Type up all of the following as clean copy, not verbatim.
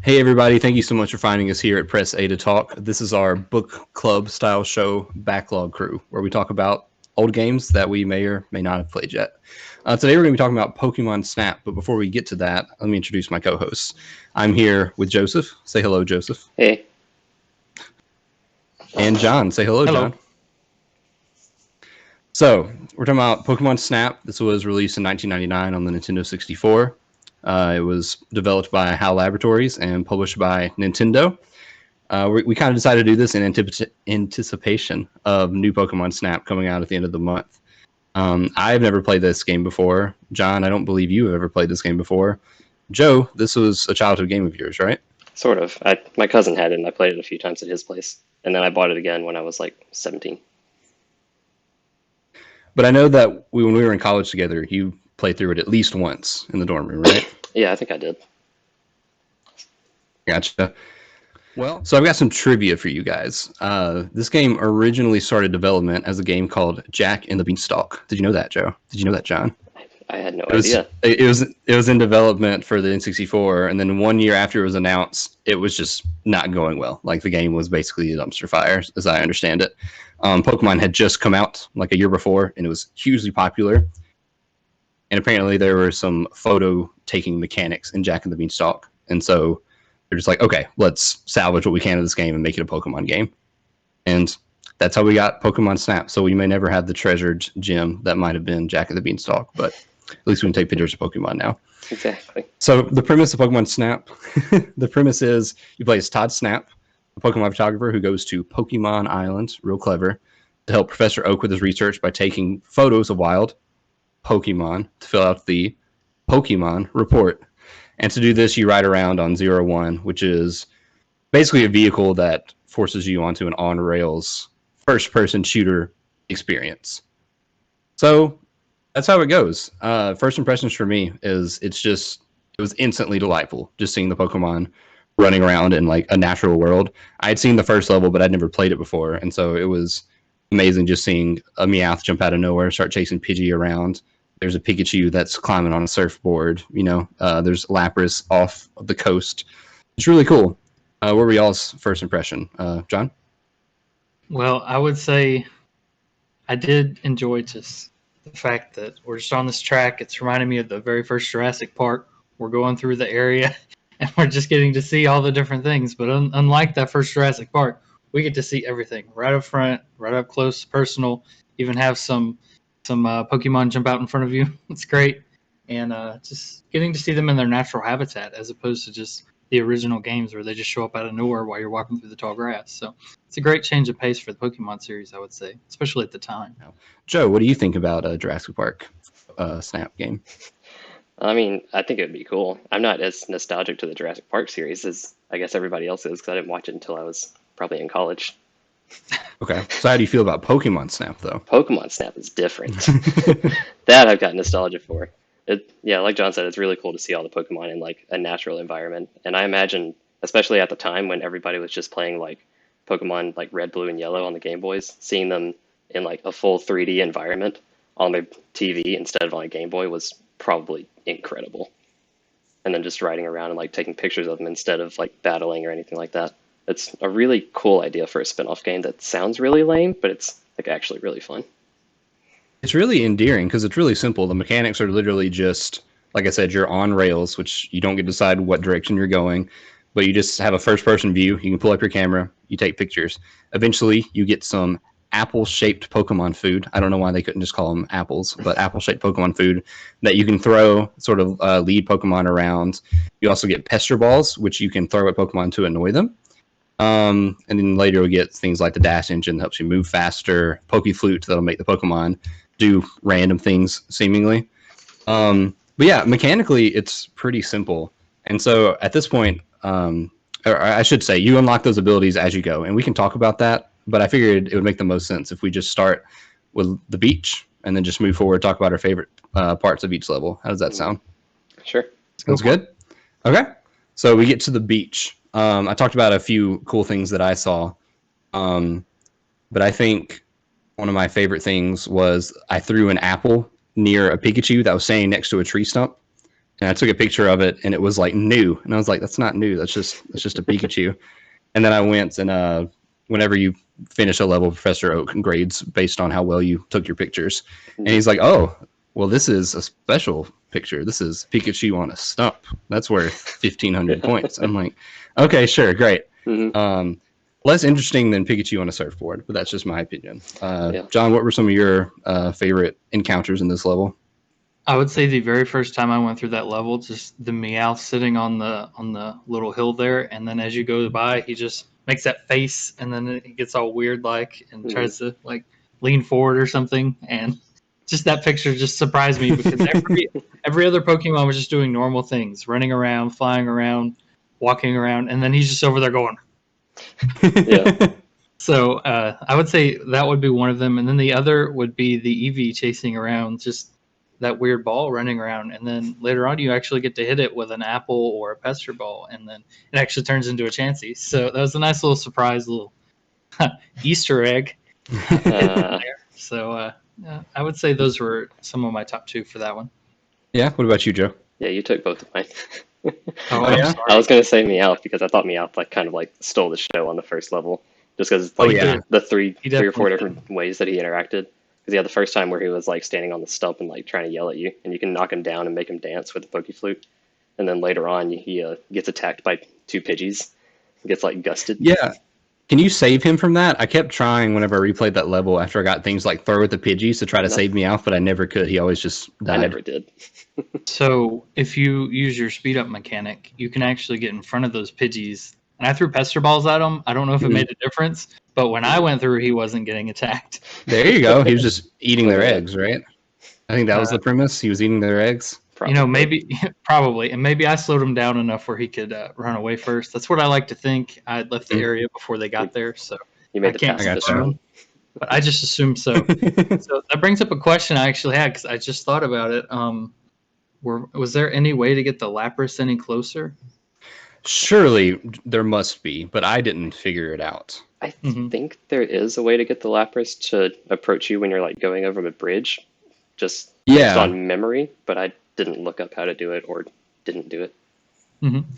Hey, everybody. Thank you so much for finding us here at Press A to Talk. This is our book club style show, Backlog Crew, where we talk about old games that we may or may not have played yet. Today, we're going to be talking about Pokemon Snap. But before we get to that, let me introduce my co hosts. I'm here with Joseph. Say hello, Joseph. Hey. And John. Say hello, Hello. John. So, we're talking about Pokemon Snap. This was released in 1999 on the Nintendo 64. It was developed by HAL Laboratories and published by Nintendo. We kind of decided to do this in anticipation of new Pokemon Snap coming out at the end of the month. I've never played this game before. John, I don't believe you have ever played this game before. Joe, this was a childhood game of yours, right? Sort of. My cousin had it, and I played it a few times at his place. And then I bought it again when I was like 17. But I know that when we were in college together, you played through it at least once in the dorm room, right? Yeah, I think I did. Gotcha. Well, so I've got some trivia for you guys. This game originally started development as a game called Jack and the Beanstalk. Did you know that, Joe? Did you know that, John? I had no It was, idea. it was in development for the N64, and then 1 year after it was announced, it was just not going well. Like the game was basically a dumpster fire, as I understand it. Pokemon had just come out like a year before, and it was hugely popular. And apparently, there were some photo taking mechanics in Jack and the Beanstalk, and so they're just like, okay, let's salvage what we can of this game and make it a Pokemon game. And that's how we got Pokemon Snap. So we may never have the treasured gem that might have been Jack and the Beanstalk, but at least we can take pictures of Pokemon now. Exactly. So the premise of Pokemon Snap, the premise is you play as Todd Snap, a Pokemon photographer who goes to Pokemon Island, real clever, to help Professor Oak with his research by taking photos of wild Pokemon to fill out the Pokemon report. And to do this, you ride around on 01, which is basically a vehicle that forces you onto an on-rails first-person shooter experience. So that's how it goes. First impressions for me is it was instantly delightful just seeing the Pokemon running around in like a natural world. I had seen the first level, but I'd never played it before, and so it was amazing just seeing a Meowth jump out of nowhere, start chasing Pidgey around. There's a Pikachu that's climbing on a surfboard. There's Lapras off of the coast. It's really cool. What were y'all's first impression, John? Well, I would say I did enjoy just the fact that we're just on this track. It's reminding me of the very first Jurassic Park. We're going through the area and we're just getting to see all the different things. But unlike that first Jurassic Park, we get to see everything right up front, right up close, personal. Even have some Pokemon jump out in front of you. It's great. And just getting to see them in their natural habitat as opposed to just the original games where they just show up out of nowhere while you're walking through the tall grass. So it's a great change of pace for the Pokemon series, I would say, especially at the time. Joe, what do you think about Jurassic Park Snap game? I mean, I think it would be cool. I'm not as nostalgic to the Jurassic Park series as I guess everybody else is because I didn't watch it until I was probably in college. Okay, so how do you feel about Pokemon Snap, though? Pokemon Snap is different. That I've got nostalgia for. Yeah, like John said, it's really cool to see all the Pokemon in like a natural environment. And I imagine, especially at the time when everybody was just playing like Pokemon like Red, Blue, and Yellow on the Game Boys, seeing them in like a full 3D environment on the TV instead of on a Game Boy was probably incredible. And then just riding around and like taking pictures of them instead of like battling or anything like that. It's a really cool idea for a spin-off game that sounds really lame, but it's like actually really fun. It's really endearing because it's really simple. The mechanics are literally just, like I said, you're on rails, which you don't get to decide what direction you're going, but you just have a first-person view. You can pull up your camera, you take pictures. Eventually, you get some apple-shaped Pokemon food. I don't know why they couldn't just call them apples, but apple-shaped Pokemon food that you can throw, sort of lead Pokemon around. You also get Pester Balls, which you can throw at Pokemon to annoy them. And then later you'll get things like the Dash Engine that helps you move faster, Poke Flute that'll make the Pokemon do random things, seemingly. But yeah, mechanically, it's pretty simple. And so at this point, or I should say, you unlock those abilities as you go. And we can talk about that, but I figured it would make the most sense if we just start with the beach and then just move forward, talk about our favorite parts of each level. How does that sound? Sure. Sounds good? Okay. So we get to the beach. I talked about a few cool things that I saw, but I think one of my favorite things was I threw an apple near a Pikachu that was standing next to a tree stump, And I took a picture of it, and it was like new, and I was like, "That's not new. That's just a Pikachu." And then I went and whenever you finish a level, Professor Oak grades based on how well you took your pictures, and he's like, "Oh, well, this is a special picture. This is Pikachu on a stump. That's worth 1,500 points." I'm like, "Okay, sure, great." Mm-hmm. Less interesting than Pikachu on a surfboard, but that's just my opinion. Yeah. John, what were some of your favorite encounters in this level? I would say the very first time I went through that level, just the Meowth sitting on the little hill there, and then as you go by, he just makes that face, and then he gets all weird like and tries to like lean forward or something, and just that picture just surprised me because every other Pokemon was just doing normal things, running around, flying around, walking around, and then he's just over there going. Yeah. So I would say that would be one of them, and then the other would be the Eevee chasing around, just that weird ball running around, and then later on you actually get to hit it with an apple or a pester ball, and then it actually turns into a Chansey. So that was a nice little surprise, little Easter egg. So I would say those were some of my top two for that one. Yeah. What about you, Joe? Yeah, you took both of mine. Oh, yeah? I was gonna say Meowth because I thought Meowth like kind of like stole the show on the first level, just because like the three or four different ways that he interacted. Because yeah, the first time where he was like standing on the stump and like trying to yell at you, and you can knock him down and make him dance with the Pokeflute, and then later on he gets attacked by two Pidgeys, gets like gusted. Yeah. Can you save him from that? I kept trying whenever I replayed that level after I got things like throw at the Pidgeys to try to save me out, but I never could. He always just died. I never did. So if you use your speed up mechanic, you can actually get in front of those Pidgeys. And I threw pester balls at him. I don't know if it made a difference, but when I went through, he wasn't getting attacked. There you go. He was just eating their eggs, right? I think that was the premise. He was eating their eggs. Probably. You know, maybe, probably. And maybe I slowed him down enough where he could run away first. That's what I like to think. I left the area before they got there, so you made I can't assume. But I just assumed so. So that brings up a question I actually had because I just thought about it. Was there any way to get the Lapras any closer? Surely there must be, but I didn't figure it out. I think there is a way to get the Lapras to approach you when you're like going over the bridge, just based on memory, but I didn't look up how to do it or didn't do it.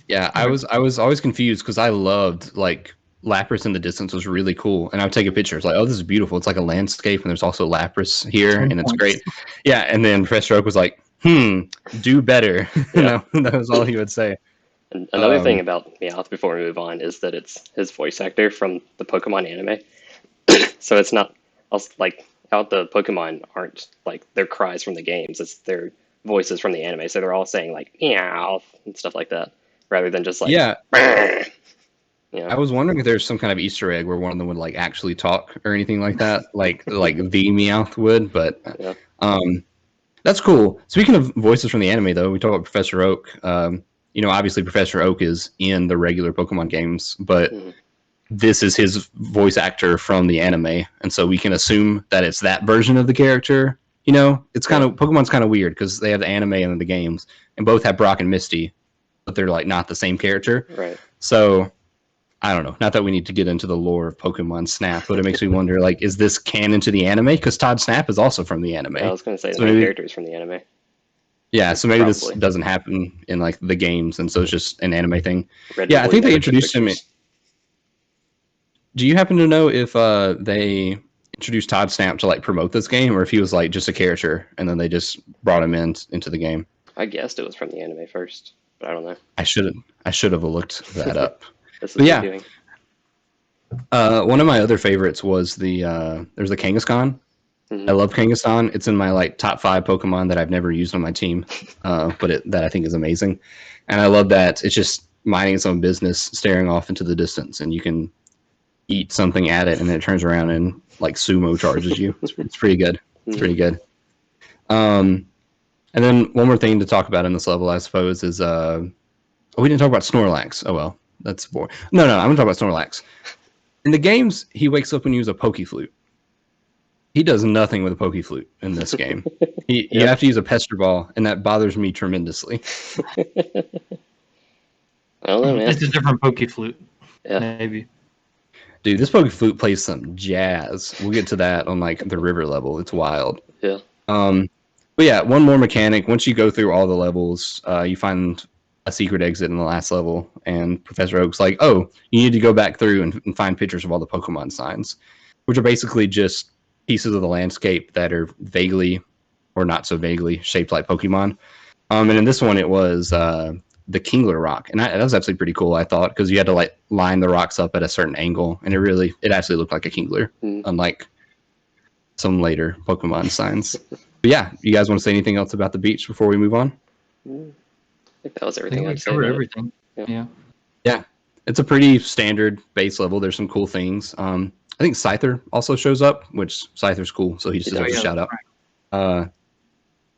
Yeah, I was always confused because I loved like Lapras in the distance was really cool, and I would take a picture. It's like, oh, this is beautiful. It's like a landscape, and there's also Lapras here, and it's great. Yeah, and then Professor Oak was like, do better. Yeah. That was all he would say. And another thing about Meowth before we move on is that it's his voice actor from the Pokemon anime. So it's not like how the Pokemon aren't like their cries from the games, it's their voices from the anime. So they're all saying like meow and stuff like that, rather than just like I was wondering if there's some kind of Easter egg where one of them would like actually talk or anything like that, like the Meowth would, but that's cool. Speaking of voices from the anime though, we talk about Professor Oak. Obviously Professor Oak is in the regular Pokemon games, but this is his voice actor from the anime, and so we can assume that it's that version of the character. It's kind of Pokemon's kind of weird because they have the anime and the games, and both have Brock and Misty, but they're like not the same character. Right. So I don't know. Not that we need to get into the lore of Pokemon Snap, but it makes me wonder, like, is this canon to the anime? Because Todd Snap is also from the anime. I was going to say the main character is from the anime. Yeah, so maybe this doesn't happen in like the games, and so it's just an anime thing. I think they introduced him. Do you happen to know if they introduced Todd Snap to like promote this game, or if he was like just a character and then they just brought him into the game? I guessed it was from the anime first, but I don't know. I should have looked that up. But yeah, one of my other favorites was there's the Kangaskhan. I love Kangaskhan. It's in my like top 5 Pokemon that I've never used on my team, but that I think is amazing. And I love that it's just minding its own business, staring off into the distance, and you can eat something at it, and then it turns around and like sumo charges you. It's pretty good. It's pretty good. And then one more thing to talk about in this level, I suppose, is we didn't talk about Snorlax. Oh well, that's boring. No, I'm gonna talk about Snorlax. In the games, he wakes up and uses a Pokeflute. He does nothing with a Pokeflute in this game. You have to use a Pester Ball, and that bothers me tremendously. I don't know, man. It's a different Pokeflute. Yeah. Maybe. Dude, this Pokeflute plays some jazz. We'll get to that on like the river level. It's wild. Yeah. But yeah, one more mechanic. Once you go through all the levels, you find a secret exit in the last level, and Professor Oak's like, "Oh, you need to go back through and find pictures of all the Pokemon signs, which are basically just pieces of the landscape that are vaguely or not so vaguely shaped like Pokemon." And in this one, it was the Kingler Rock, and that was actually pretty cool. I thought because you had to like line the rocks up at a certain angle, and it actually looked like a Kingler, unlike some later Pokemon signs. But yeah, you guys want to say anything else about the beach before we move on? I think that was I everything think we I'd say covered about everything. Yeah. Yeah. Yeah, it's a pretty standard base level. There's some cool things. I think Scyther also shows up, which Scyther's cool, so he just deserves a shout out.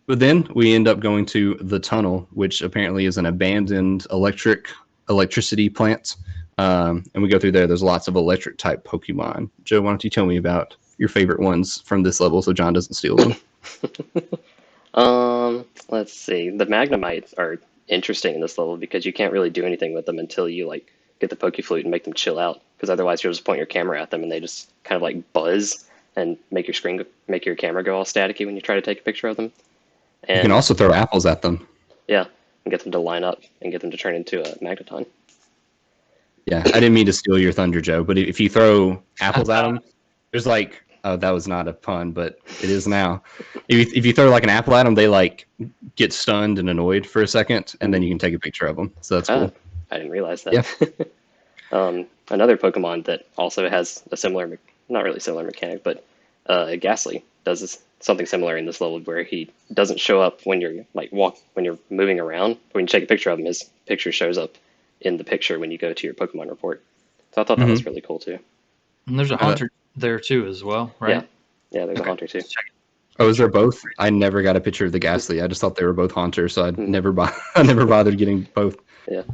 But then we end up going to the tunnel, which apparently is an abandoned electricity plant. And we go through there. There's lots of electric type Pokemon. Joe, why don't you tell me about your favorite ones from this level so John doesn't steal them? Let's see. The Magnemites are interesting in this level because you can't really do anything with them until you like get the Pokeflute and make them chill out. Because otherwise, you'll just point your camera at them and they just kind of like buzz and make your camera go all staticky when you try to take a picture of them. And You can also throw apples at them. yeah, and get them to line up and get them to turn into a Magneton. Yeah, I didn't mean to steal your thunder, Joe, but if you throw apples at them, there's like, oh, that was not a pun, but it is now. If you throw like an apple at them, they like get stunned and annoyed for a second, and then you can take a picture of them. So that's cool. I didn't realize that. Yeah. Another Pokemon that also has a similar, not really similar mechanic, but Ghastly does something similar in this level where he doesn't show up when you're when you're moving around. When you take a picture of him, his picture shows up in the picture when you go to your Pokemon report. So I thought that was really cool too. And there's a Haunter there too as well, right? Yeah, there's a Haunter too. Oh, is there both? I never got a picture of the Ghastly. I just thought they were both Haunters, so I never bothered getting both. Yeah.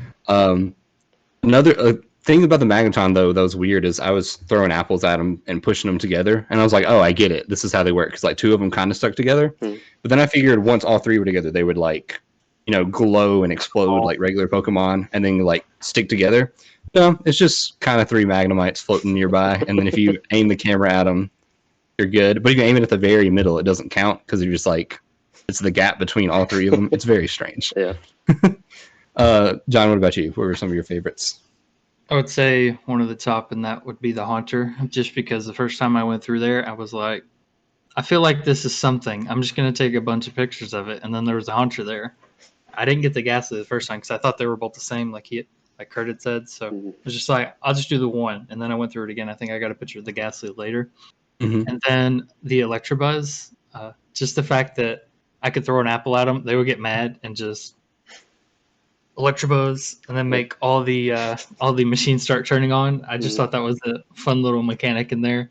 Another thing about the Magneton, though, that was weird is I was throwing apples at them and pushing them together, and I was like, oh, I get it. This is how they work, because like two of them kind of stuck together. But then I figured once all three were together, they would like, glow and explode like regular Pokemon, and then like stick together. No, it's just kind of three Magnemites floating nearby, and then if you aim the camera at them, you're good. But if you aim it at the very middle, it doesn't count because you're just like, it's the gap between all three of them. It's very strange. Yeah. John, what about you? What were some of your favorites? I would say one of the top, and that would be the Haunter, just because the first time I went through there, I was like, I feel like this is something. I'm just going to take a bunch of pictures of it. And then there was a Haunter there. I didn't get the Ghastly the first time because I thought they were both the same, like Kurt had said. So it was just like, I'll just do the one. And then I went through it again. I think I got a picture of the Ghastly later. And then the Electabuzz, just the fact that I could throw an apple at them, they would get mad and just Electabuzz, and then make all the machines start turning on. I just thought that was a fun little mechanic in there.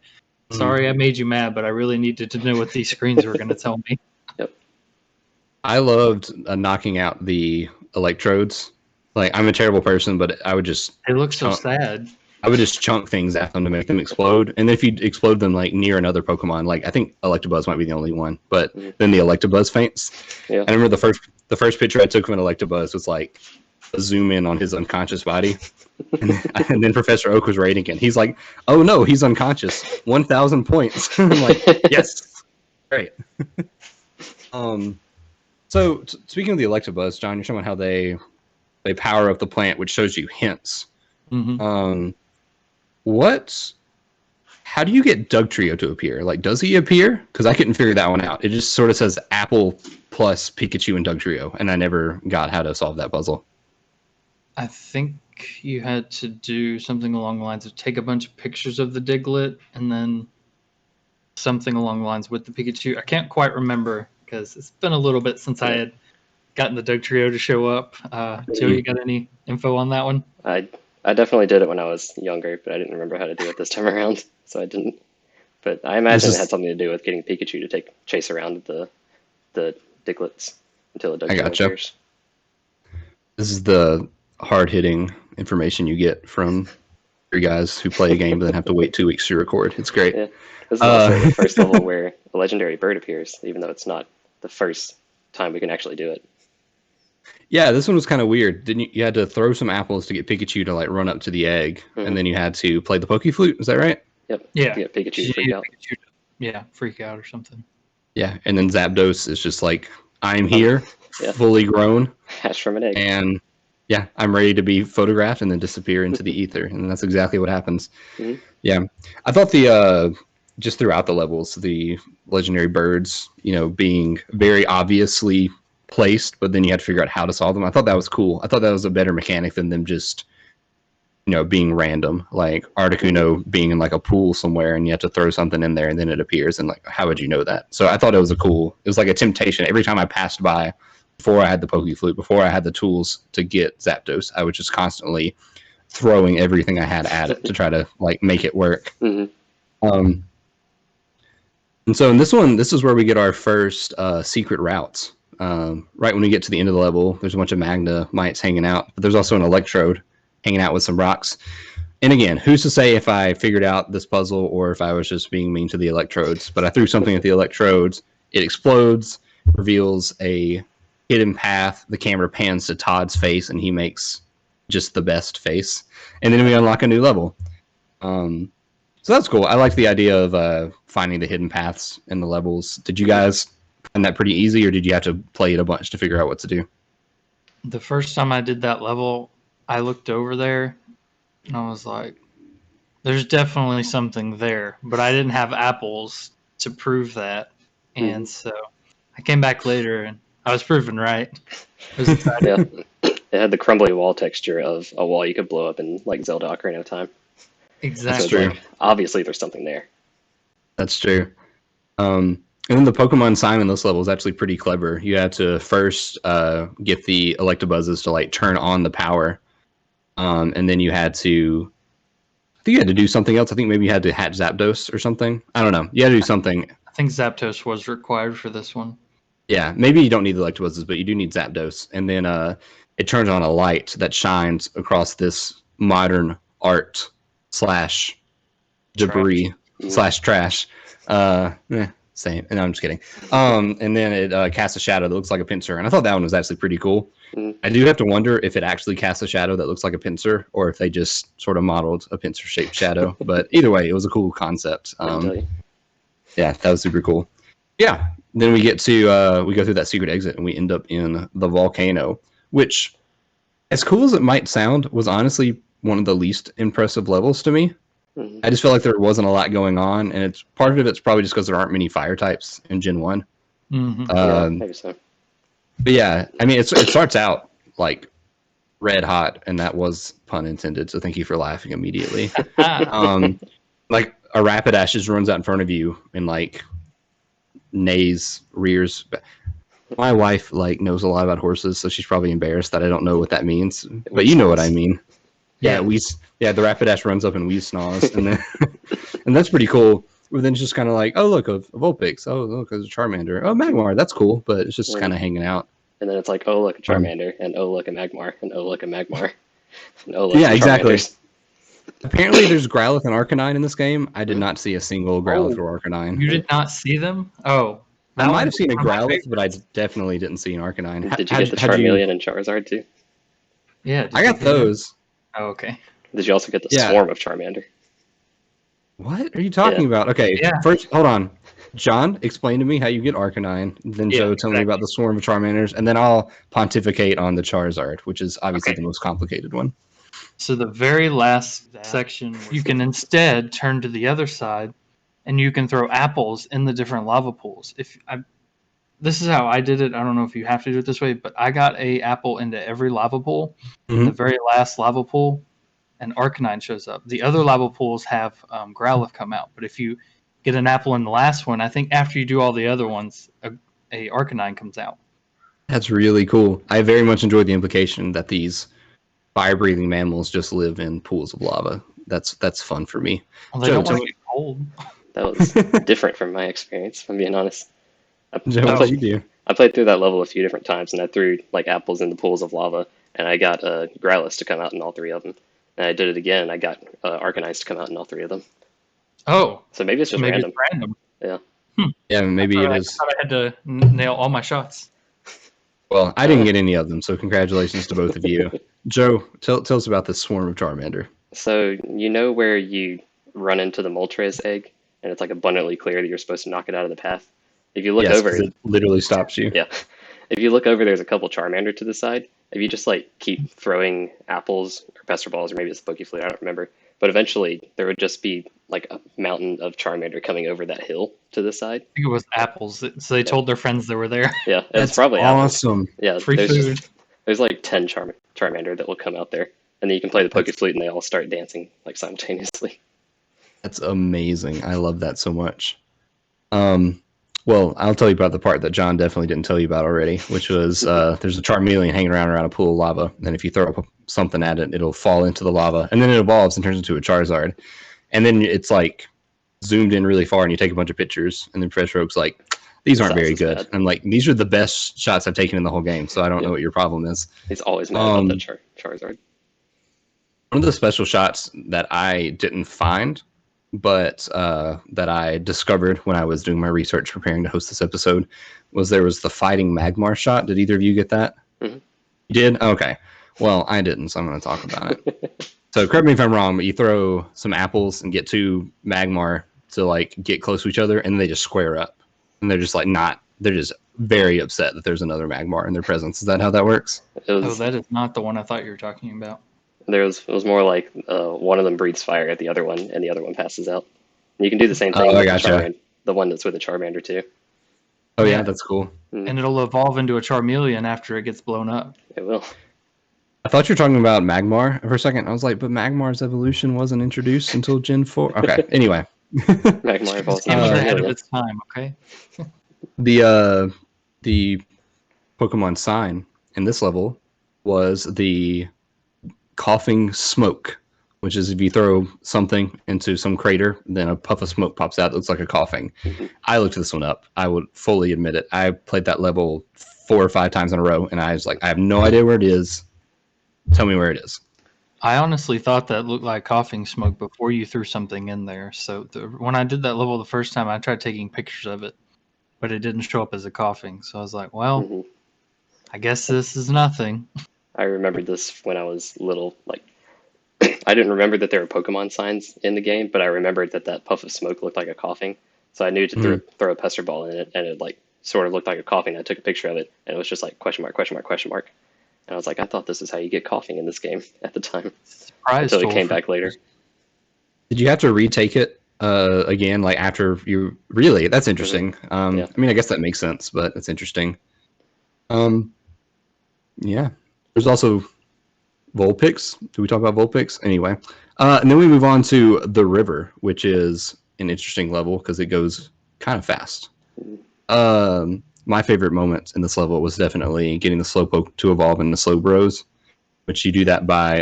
Sorry, I made you mad, but I really needed to know what these screens were going to tell me. Yep. I loved knocking out the electrodes. Like, I'm a terrible person, but I would just... It looks so sad. I would just chunk things at them to make them explode. And then if you explode them like near another Pokemon, like I think Electabuzz might be the only one, but then the Electabuzz faints. Yeah. I remember the first picture I took of an Electabuzz was like a zoom in on his unconscious body. And then Professor Oak was rating it. He's like, oh no, he's unconscious. 1,000 points. I'm like, yes. Great. So speaking of the Electabuzz, John, you're showing how they power up the plant, which shows you hints. How do you get Dugtrio to appear? Like, does he appear? Because I couldn't figure that one out. It just sort of says Apple plus Pikachu and Dugtrio, and I never got how to solve that puzzle. I think you had to do something along the lines of take a bunch of pictures of the Diglett, and then something along the lines with the Pikachu. I can't quite remember, because it's been a little bit since I had gotten the Dugtrio to show up. Joe, you got any info on that one? I definitely did it when I was younger, but I didn't remember how to do it this time around, so I didn't. But I imagine it had something to do with getting Pikachu to chase around the Diglets until the Dugtrio appears. This is the hard-hitting information you get from your guys who play a game but then have to wait 2 weeks to record. It's great. Yeah. This is also the first level where a legendary bird appears, even though it's not the first time we can actually do it. Yeah, this one was kind of weird. Didn't you had to throw some apples to get Pikachu to like run up to the egg, and then you had to play the Pokeflute. Is that right? Yep. Yeah. To get Pikachu to freak out. Freak out or something. Yeah, and then Zapdos is just like, I'm here, Yeah. fully grown, Hatched from an egg. and yeah, I'm ready to be photographed and then disappear into the ether, and that's exactly what happens. Mhm. Yeah, I thought the just throughout the levels, the legendary birds, being very obviously placed, but then you had to figure out how to solve them. I thought that was cool. I thought that was a better mechanic than them just being random, like Articuno being in like a pool somewhere and you have to throw something in there and then it appears, and like, how would you know that? So I thought it was like a temptation. Every time I passed by, before I had the Poke Flute, before I had the tools to get Zapdos, I was just constantly throwing everything I had at it to try to like make it work. Mhm. Um, and so in this one, this is where we get our first secret routes. Right when we get to the end of the level, there's a bunch of Magnemites hanging out, but there's also an Electrode hanging out with some rocks. And again, who's to say if I figured out this puzzle or if I was just being mean to the Electrodes? But I threw something at the Electrodes, it explodes, reveals a hidden path. The camera pans to Todd's face, and he makes just the best face. And then we unlock a new level. So that's cool. I like the idea of finding the hidden paths in the levels. Did you guys find that pretty easy, or did you have to play it a bunch to figure out what to do? The first time I did that level, I looked over there and I was like, there's definitely something there, but I didn't have apples to prove that. And so I came back later and I was proven right. It was exciting. Yeah. It had the crumbly wall texture of a wall you could blow up in like Zelda Ocarina of Time. So Exactly. it's like, obviously there's something there. That's true. And then the Pokemon Simon this level is actually pretty clever. You had to first get the Electabuzzes to like turn on the power, and then you had to. I think you had to do something else. I think maybe you had to hatch Zapdos or something. I don't know. You had to do something. I think Zapdos was required for this one. Yeah, maybe you don't need the Electabuzzes, but you do need Zapdos. And then it turns on a light that shines across this modern art slash debris slash trash. Same. And no, I'm just kidding. And then it casts a shadow that looks like a pincer. And I thought that one was actually pretty cool. I do have to wonder if it actually casts a shadow that looks like a pincer or if they just sort of modeled a pincer shaped shadow. But either way, it was a cool concept. Yeah, that was super cool. Yeah. Then we get to we go through that secret exit and we end up in the volcano, which, as cool as it might sound, was honestly one of the least impressive levels to me. I just felt like there wasn't a lot going on, and it's part of it's probably just because there aren't many fire types in Gen 1. Yeah, maybe so. But yeah, I mean, it starts out like red hot, and that was pun intended, so thank you for laughing immediately. Like a Rapidash just runs out in front of you and like neighs, rears. My wife like knows a lot about horses, so she's probably embarrassed that I don't know what that means, but you know what I mean. Yeah, the Rapidash runs up and wheeze snaws, and then and that's pretty cool. But then it's just kind of like, oh look, a Vulpix. Oh look, there's a Charmander. Oh, Magmar. That's cool, but it's just kind of hanging out. And then it's like, oh look, a Charmander, and oh look, a Magmar, and oh look, a Magmar, and oh look, yeah, exactly. Charmanders. Apparently, there's Growlithe and Arcanine in this game. I did not see a single Growlithe or Arcanine. You did not see them? Oh. I might have seen a Growlithe, but I definitely didn't see an Arcanine. Did you get the Charmeleon and Charizard too? Yeah. I got those. Oh, okay. Did you also get the Swarm of Charmander? What are you talking about? Okay, first, hold on. John, explain to me how you get Arcanine. Then Joe, tell me about the Swarm of Charmanders, and then I'll pontificate on the Charizard, which is obviously the most complicated one. So the very last section, you can instead turn to the other side, and you can throw apples in the different lava pools. This is how I did it. I don't know if you have to do it this way, but I got a apple into every lava pool. In the very last lava pool, an Arcanine shows up. The other lava pools have Growlithe come out, but if you get an apple in the last one, I think after you do all the other ones, a Arcanine comes out. That's really cool. I very much enjoyed the implication that these fire-breathing mammals just live in pools of lava. That's fun for me. Well, they don't want to get cold. That was different from my experience, if I'm being honest. I played through that level a few different times, and I threw like apples in the pools of lava, and I got Growlithe to come out in all three of them. And I did it again. I got Arcanines to come out in all three of them. Oh. So maybe it's just random. It's random. Yeah. Yeah, maybe it is. I thought I had to nail all my shots. Well, I didn't get any of them, so congratulations to both of you. Joe, tell us about this Swarm of Charmander. So you know where you run into the Moltres egg, and it's like abundantly clear that you're supposed to knock it out of the path? If you look Yes, over, because it literally stops you. yeah, if you look over, there's a couple Charmander to the side. If you just like keep throwing apples or Pester Balls, or maybe it's the Poke Flute, I don't remember. But eventually, there would just be like a mountain of Charmander coming over that hill to the side. I think it was apples. So they told their friends they were there. Yeah, it's That's probably apples. awesome. Yeah, Free there's food. there's like 10 Charmander that will come out there, and then you can play the Poke Flute, and they all start dancing like simultaneously. That's amazing. I love that so much. Well, I'll tell you about the part that John definitely didn't tell you about already, which was there's a Charmeleon hanging around a pool of lava, and if you throw up something at it, it'll fall into the lava, and then it evolves and turns into a Charizard. And then it's like zoomed in really far, and you take a bunch of pictures, and then Professor Oak's like, these aren't very good. And I'm like, these are the best shots I've taken in the whole game, so I don't know what your problem is. He's always mad about that Charizard. One of the special shots that I didn't find, but that I discovered when I was doing my research preparing to host this episode, was there was the fighting Magmar shot. Did either of you get that? Mm-hmm. You did? Okay. Well, I didn't, so I'm going to talk about it. So correct me if I'm wrong, but you throw some apples and get two Magmar to like get close to each other, and they just square up. And they're just like they're just very upset that there's another Magmar in their presence. Is that how that works? That is not the one I thought you were talking about. It was more like one of them breathes fire at the other one, and the other one passes out. And you can do the same thing with the one that's with the Charmander too. Oh yeah, that's cool. And it'll evolve into a Charmeleon after it gets blown up. It will. I thought you were talking about Magmar for a second. I was like, but Magmar's evolution wasn't introduced until Gen 4. Okay, anyway. Magmar evolves. It was ahead of its time, okay? The Pokemon sign in this level was the coughing smoke, which is if you throw something into some crater, then a puff of smoke pops out that looks like a coughing. Mm-hmm. I looked this one up. I would fully admit it. I played that level 4 or 5 times in a row, and I was like, I have no idea where it is. Tell me where it is. I honestly thought that looked like coughing smoke before you threw something in there. So when I did that level the first time, I tried taking pictures of it, but it didn't show up as a coughing. So I was like, well, I guess this is nothing. I remembered this when I was little. Like, I didn't remember that there were Pokemon signs in the game, but I remembered that puff of smoke looked like a coughing. So I knew to throw a Pester Ball in it, and it like sort of looked like a coughing. I took a picture of it, and it was just like question mark, question mark, question mark. And I was like, I thought this is how you get coughing in this game at the time. Until it came back later. Did you have to retake it again, like after you... Really? That's interesting. I mean, I guess that makes sense, but it's interesting. Yeah. There's also Vulpix. Did we talk about Vulpix? Anyway. And then we move on to the river, which is an interesting level because it goes kind of fast. My favorite moment in this level was definitely getting the Slowpoke to evolve into Slowbros, which you do that by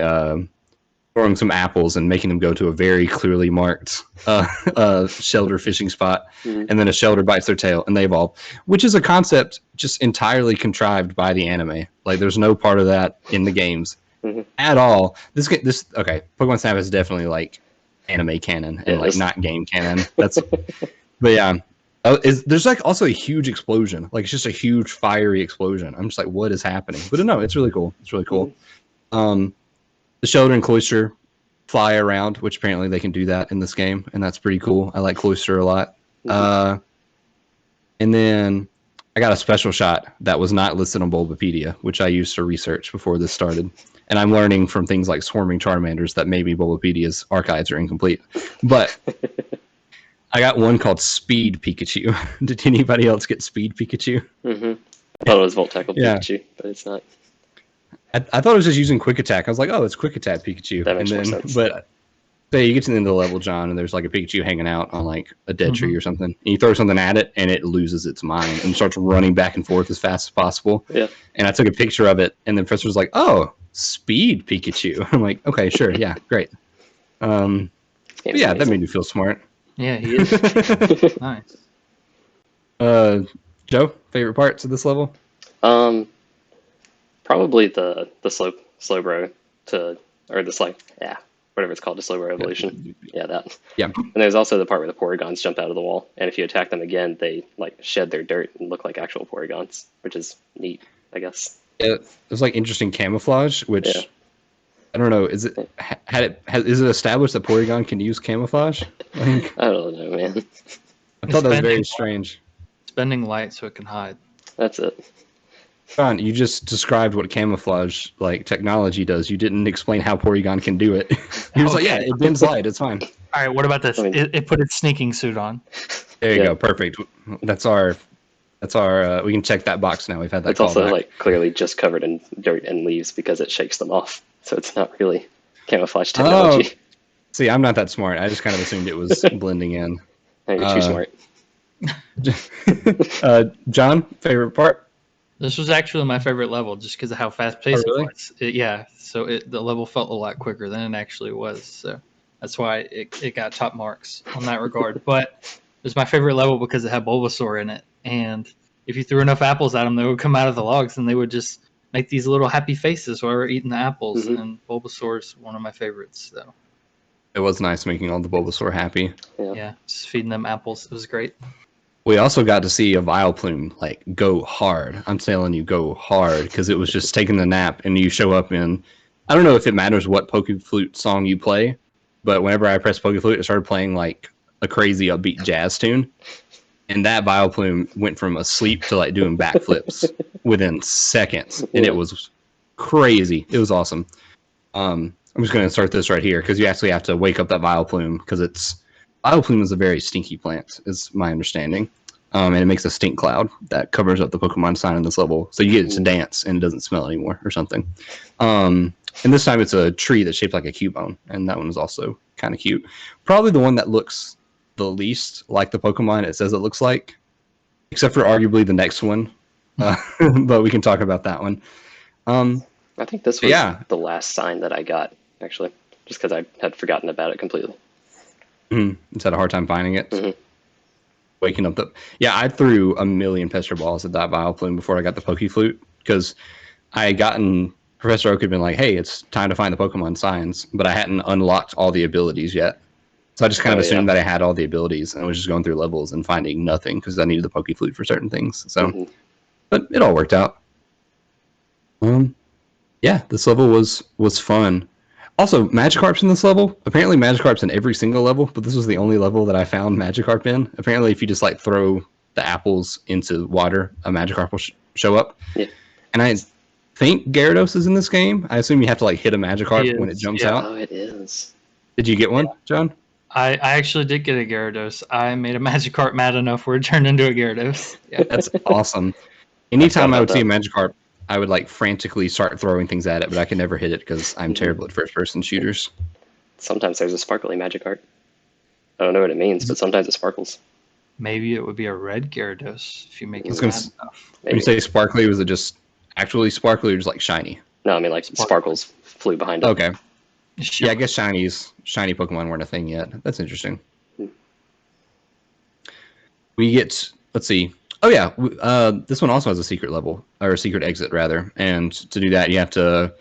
throwing some apples and making them go to a very clearly marked shelter fishing spot, and then a shelter bites their tail and they evolve, which is a concept just entirely contrived by the anime. Like, there's no part of that in the games at all. Okay, Pokemon Snap is definitely like anime canon and like not game canon. That's, but yeah. There's like also a huge explosion, like it's just a huge fiery explosion. I'm just like, what is happening? But no, it's really cool. It's really cool. The Shelter and Cloyster fly around, which apparently they can do that in this game, and that's pretty cool. I like Cloyster a lot. And then I got a special shot that was not listed on Bulbapedia, which I used for research before this started. And I'm learning from things like swarming Charmanders that maybe Bulbapedia's archives are incomplete. But I got one called Speed Pikachu. Did anybody else get Speed Pikachu? I thought it was Volt Tackle Pikachu, but it's not. I thought it was just using Quick Attack. I was like, oh, it's Quick Attack Pikachu. That makes more sense. But say you get to the end of the level, John, and there's like a Pikachu hanging out on like a dead tree or something, and you throw something at it, and it loses its mind and starts running back and forth as fast as possible. Yeah. And I took a picture of it, and the professor was like, oh, Speed Pikachu. I'm like, okay, sure, yeah, great. But yeah, that made me feel smart. Yeah, he is. Nice. Joe, favorite parts of this level? Probably the Slowbro whatever it's called, the Slowbro evolution. Yeah, that. Yeah. And there's also the part where the Porygons jump out of the wall, and if you attack them again, they like shed their dirt and look like actual Porygons, which is neat, I guess. Yeah, there's like interesting camouflage, which I don't know. Is it established that Porygon can use camouflage? Like, I don't know, man. I thought that was very strange. It's bending light so it can hide. That's it. John, you just described what camouflage like technology does. You didn't explain how Porygon can do it. He was like, Okay. yeah, it bends light. It's fine. All right, what about this? I mean- It put its sneaking suit on. There you Yeah. go. Perfect. That's our. We can check that box now. We've had that It's also callback. like clearly just covered in dirt and leaves because it shakes them off. So it's not really camouflage technology. See, I'm not that smart. I just kind of assumed it was blending in. No, you're too smart. John, favorite part? This was actually my favorite level just because of how fast paced Oh, really? it was. So the level felt a lot quicker than it actually was. So that's why it got top marks on that regard. But it was my favorite level because it had Bulbasaur in it. And if you threw enough apples at them, they would come out of the logs and they would just make these little happy faces while we're eating the apples. Mhm. And Bulbasaur's one of my favorites. So It was nice making all the Bulbasaur happy. yeah, just feeding them apples. It was great. We also got to see a Vileplume like go hard. I'm telling you, go hard because it was just taking a nap, and you show up in. I don't know if it matters what Pokeflute song you play, but whenever I pressed Pokeflute, it started playing like a crazy upbeat jazz tune, and that Vileplume went from asleep to like doing backflips within seconds, and it was crazy. It was awesome. I'm just going to insert this right here because you actually have to wake up that Vileplume because Vileplume is a very stinky plant, is my understanding. And it makes a stink cloud that covers up the Pokemon sign in this level. So you get it to dance and it doesn't smell anymore or something. And this time it's a tree that's shaped like a Cubone. And that one is also kind of cute. Probably the one that looks the least like the Pokemon it says it looks like. Except for arguably the next one. But we can talk about that one. I think this was yeah. the last sign that I got, actually, just because I had forgotten about it completely. Just had a hard time finding it. Mhm. Waking up I threw a million Pester Balls at that Vileplume before I got the Pokeflute because I had gotten Professor Oak had been like, hey, it's time to find the Pokemon signs, but I hadn't unlocked all the abilities yet. So I just kind of assumed that I had all the abilities and I was just going through levels and finding nothing because I needed the Pokeflute for certain things. So, but it all worked out. Yeah, this level was fun. Also, Magikarp's in this level. Apparently, Magikarp's in every single level, but this was the only level that I found Magikarp in. Apparently, if you just like throw the apples into water, a Magikarp will show up. Yeah. And I think Gyarados is in this game. I assume you have to like hit a Magikarp when it jumps out. Oh, it is. Did you get one, John? I actually did get a Gyarados. I made a Magikarp mad enough where it turned into a Gyarados. Yeah. That's awesome. Anytime I would see a Magikarp, I would like frantically start throwing things at it, but I can never hit it because I'm terrible at first-person shooters. Sometimes there's a sparkly Magikarp. I don't know what it means, but sometimes it sparkles. Maybe it would be a red Gyarados if you make it mad enough. When you say sparkly, was it just actually sparkly or just like shiny? No, I mean like sparkles flew behind it. Okay. Yeah, I guess shiny Pokemon weren't a thing yet. That's interesting. We get, let's see. Oh yeah, this one also has a secret level, or a secret exit rather. And to do that, you have to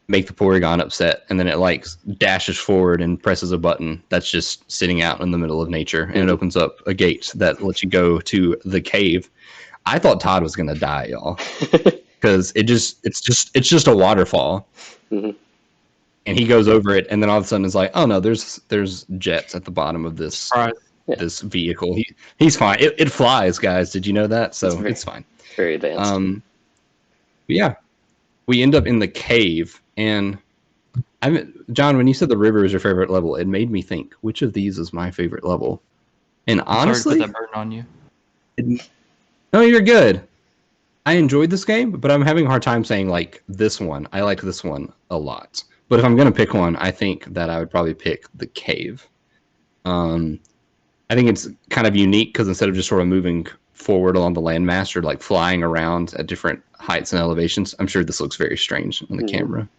make the Porygon upset, and then it like dashes forward and presses a button that's just sitting out in the middle of nature, and it opens up a gate that lets you go to the cave. I thought Todd was gonna die, y'all, because it's just a waterfall. Mhm. And he goes over it, and then all of a sudden it's like, oh no, there's jets at the bottom of this this vehicle. He's fine. It flies, guys. Did you know that? So it's fine. Very advanced. Yeah, we end up in the cave, and John, when you said the river is your favorite level, it made me think, which of these is my favorite level? And honestly, Sorry to put that burden on you. No, you're good. I enjoyed this game, but I'm having a hard time saying like this one. I like this one a lot. But if I'm gonna pick one, I think that I would probably pick the cave. I think it's kind of unique because instead of just sort of moving forward along the landmass, you're like flying around at different heights and elevations. I'm sure this looks very strange on the camera.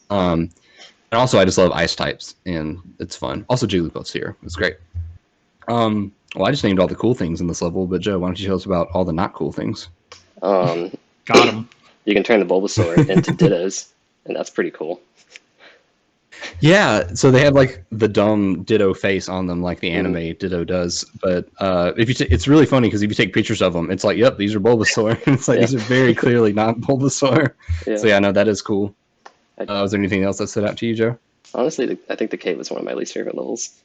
And also, I just love ice types, and it's fun. Also, Jigglypuff's here. It's great. Well, I just named all the cool things in this level, but Joe, why don't you tell us about all the not cool things? Got him. You can turn the Bulbasaur into Dittos, and that's pretty cool. Yeah, so they have like the dumb Ditto face on them, like the anime Ditto does. But if you it's really funny because if you take pictures of them, it's like, yep, these are Bulbasaur. It's like these are very clearly not Bulbasaur. Yeah. So yeah, no, that is cool. Was there anything else that stood out to you, Joe? Honestly, I think the cave is one of my least favorite levels,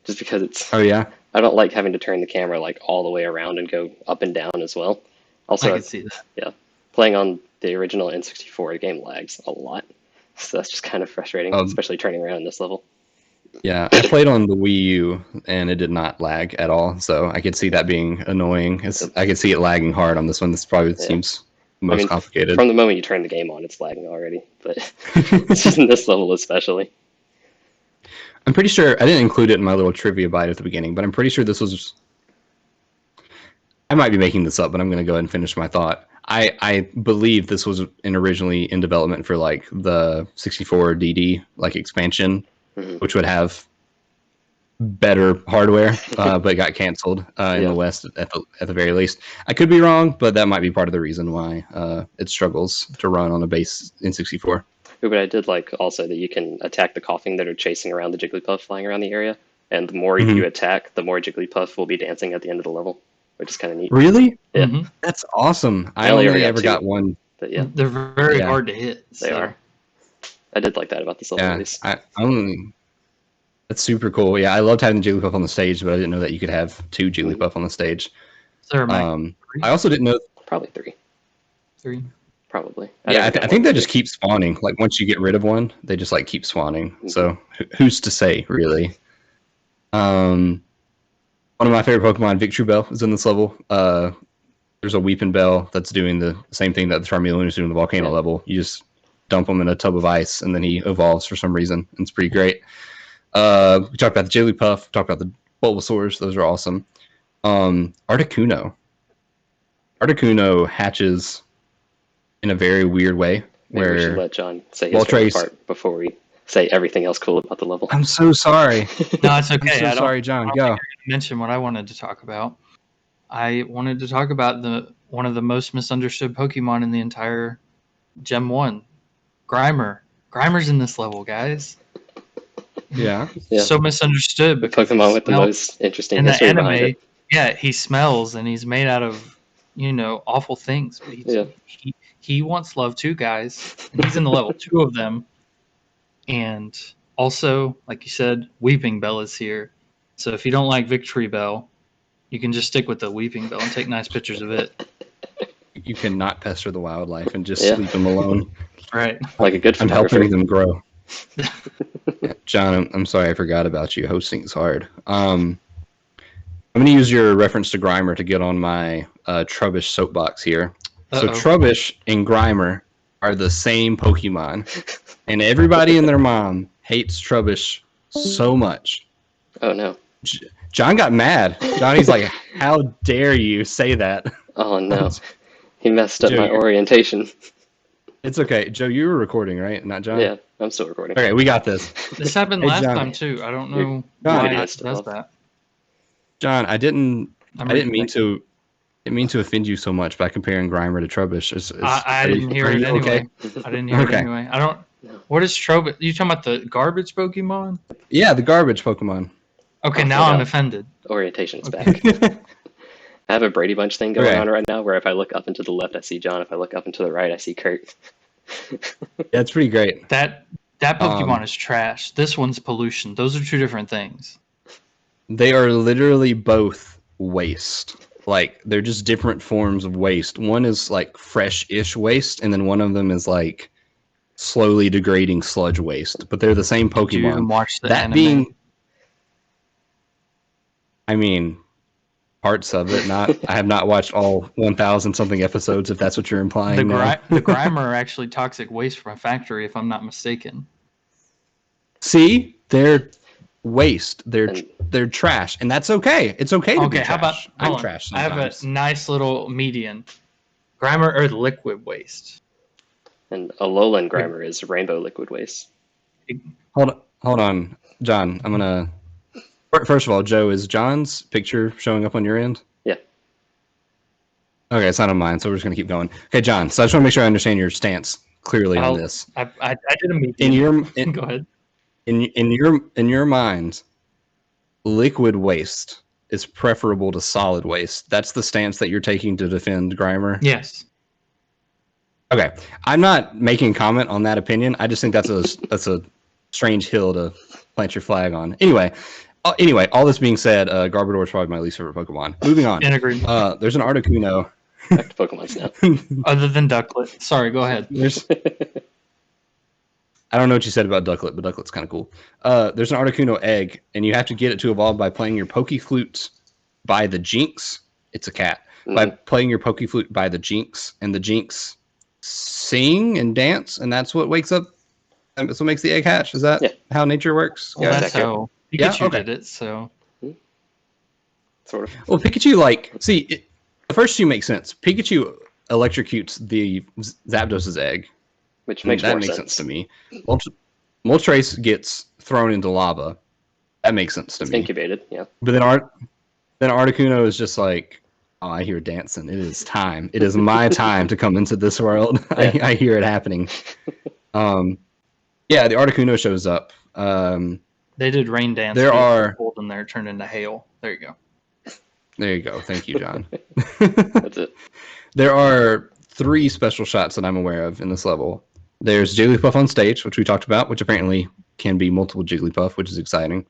just because it's. Oh yeah. I don't like having to turn the camera like all the way around and go up and down as well. I Also, can see that. yeah, playing on the original N64 game lags a lot, so that's just kind of frustrating, especially turning around in this level. Yeah, I played on the Wii U and it did not lag at all, so I could see that being annoying. I could see it lagging hard on this one. This probably seems most complicated. From the moment you turn the game on, it's lagging already, but it's just in this level especially. I'm pretty sure I didn't include it in my little trivia bite at the beginning, but I'm pretty sure this was. I might be making this up, but I'm going to go ahead and finish my thought. I believe this was originally in development for like the 64 DD like expansion, which would have better hardware, but got canceled in the West at the very least. I could be wrong, but that might be part of the reason why it struggles to run on a base N64. But I did like also that you can attack the coughing that are chasing around the Jigglypuff flying around the area, and the more you attack, the more Jigglypuff will be dancing at the end of the level, which is kind of neat. Really? Yeah. That's awesome. I only ever got one. But yeah, they're very hard to hit. They are. I did like that about this level at least. That's super cool. Yeah, I loved having Jigglypuff on the stage, but I didn't know that you could have two Jigglypuff on the stage. So I also didn't know. Probably three. Three. Probably. I think they just keep spawning. Like once you get rid of one, they just like keep spawning. So who's to say, really? One of my favorite Pokemon, Victory Bell, is in this level. There's a Weeping Bell that's doing the same thing that the Charmeleon is doing in the Volcano level. You just dump him in a tub of ice, and then he evolves for some reason. It's pretty great. We talked about the Jigglypuff. We talked about the Bulbasaurs. Those are awesome. Articuno hatches in a very weird way. Maybe we should let John say his favorite part before we say everything else cool about the level. I'm so sorry. No, it's okay. I'm so sorry, John. Go. Mention what I wanted to talk about. I wanted to talk about one of the most misunderstood Pokemon in the entire Gen 1, Grimer. Grimer's in this level, guys. Yeah. So misunderstood. The Pokemon with the most interesting history in the behind anime, it. Yeah, he smells and he's made out of, awful things. But he wants love too, guys. And he's in the level 2 of them. And also, like you said, Weeping Bell is here. So if you don't like Victory Bell, you can just stick with the Weeping Bell and take nice pictures of it. You cannot pester the wildlife and just leave them alone. Right. Like a good photographer. I'm helping them grow. John, I'm sorry I forgot about you. Hosting is hard. I'm going to use your reference to Grimer to get on my Trubbish soapbox here. So Trubbish and Grimer are the same Pokemon, and everybody and their mom hates Trubbish so much. Oh, no. John got mad. Johnny's like, how dare you say that? Oh, no. He messed up my orientation. It's okay. Joe, you were recording, right? Not John? Yeah, I'm still recording. Okay, we got this. This happened last time, too. I don't know why it does that. John, I didn't mean to offend you so much by comparing Grimer to Trubbish. I didn't hear it anyway. I didn't hear it anyway. I don't. What is Trubbish? You talking about the garbage Pokemon? Yeah, the garbage Pokemon. Okay, now I'm offended. Orientation's back. I have a Brady Bunch thing going on right now, where if I look up and to the left, I see John. If I look up and to the right, I see Kurt. That's pretty great. That Pokemon is trash. This one's pollution. Those are two different things. They are literally both waste. Like, they're just different forms of waste. One is like fresh-ish waste, and then one of them is like slowly degrading sludge waste. But they're the same Pokemon. Did you even watch the anime? I mean, parts of it. I have not watched all 1,000 something episodes, if that's what you're implying. The Grimer are actually toxic waste from a factory, if I'm not mistaken. See, they're waste. They're trash, and that's okay. It's okay to be trash. How about I'm trash sometimes. I have a nice little median. Grimer are liquid waste, and Alolan Grimer is rainbow liquid waste. Hold on, John. I'm gonna. First of all, Joe, is John's picture showing up on your end? Yeah. Okay, it's not on mine, so we're just going to keep going. Okay, John, so I just want to make sure I understand your stance clearly on this. I did a median. Go ahead. In your mind, liquid waste is preferable to solid waste. That's the stance that you're taking to defend Grimer? Yes. Okay. I'm not making comment on that opinion. I just think that's a strange hill to plant your flag on. Anyway, Anyway, all this being said, Garbodor is probably my least favorite Pokemon. Moving on. In agreement. There's an Articuno. Back to Pokemon Snap. Other than Ducklet. Sorry, go ahead. I don't know what you said about Ducklet, but Ducklet's kind of cool. There's an Articuno egg, and you have to get it to evolve by playing your Pokeflute by the Jinx. It's a cat. By playing your Pokeflute by the Jinx, and the Jinx sing and dance, and that's what wakes up. That's what makes the egg hatch. Is that how nature works? Well, Yeah, that's how Pikachu did it, so. Sort of. Well, Pikachu, the first two make sense. Pikachu electrocutes the Zapdos's egg. Which makes that more makes sense to me. Moltres gets thrown into lava. That makes sense to It's me. incubated, yeah. But then Articuno is just like, oh, I hear dancing. It is time. It is my time to come into this world. I hear it happening. Yeah, the Articuno shows up. They did rain dance. There are cold in there turned into hail. There you go. There you go. Thank you, John. That's it. There are 3 special shots that I'm aware of in this level. There's Jigglypuff on stage, which we talked about, which apparently can be multiple Jigglypuff, which is exciting.